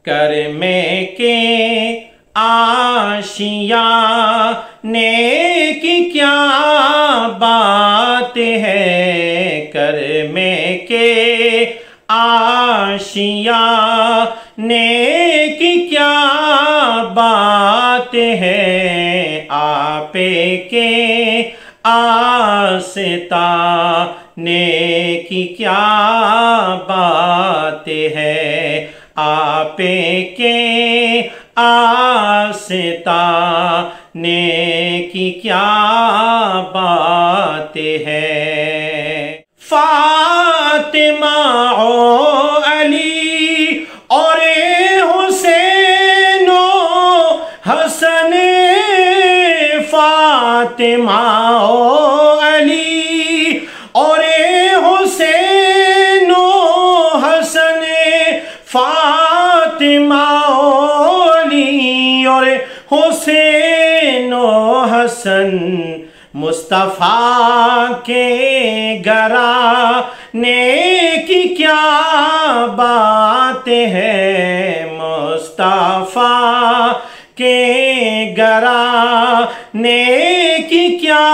کر میں کے آشیاں نیکی کیا بات ہے، کر میں کے آشیاں نیکی کیا بات ہے، آپ کے آستہ نیکی کیا بات ہے، آپ کے آستہ نیکی کیا بات ہے۔ فاطمہ و علی اور حسین و حسن، فاطمہ و علی اور حسین و حسن، فاطمہ و علی اور حسین و حسن، مصطفیٰ کے گھرانے کی کیا بات ہے، مصطفیٰ کے گھرانے کی کیا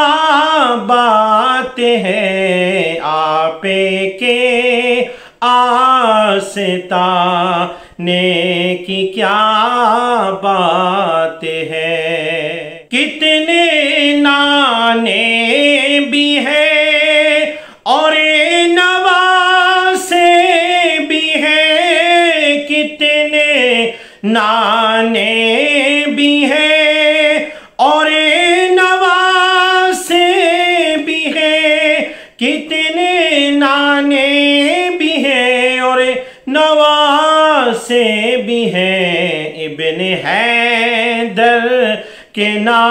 بات ہے، آپ کے آستہ نیکی کیا بات ہے۔ کتنے نانے بھی ہیں اور نواسے بھی ہیں، کتنے نانے بھی ہیں اور نواسے بھی ہیں، کتنے نانے بھی ہیں اور نواسے بھی ہیں، ابن حیدر کہ نا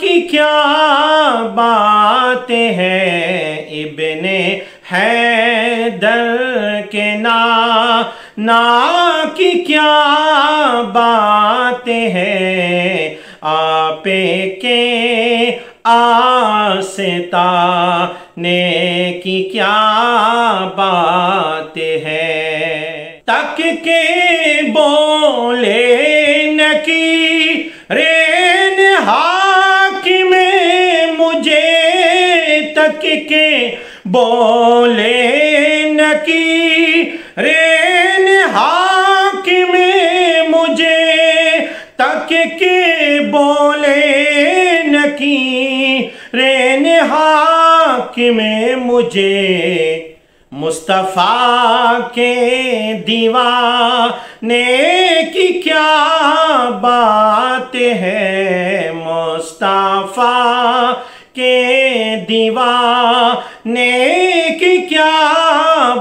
کی کیا بات ہے، ابن حیدر کہ نا کی کیا بات ہے، آپ کے آستہ نیکی کیا بات ہے۔ تک کے بولے نکیرین حاکم مجھے، تک کے بولے نکیرین حاکم مجھے، تک کے بولے نکیرین حاکم مجھے، مصطفیٰ کے دیوانے کی کیا بات ہے، مصطفیٰ کے دیوانے کی کیا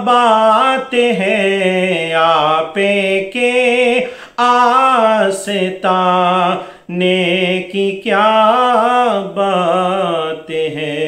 بات ہے، آپ کے آستہ نیکی کیا بات ہے۔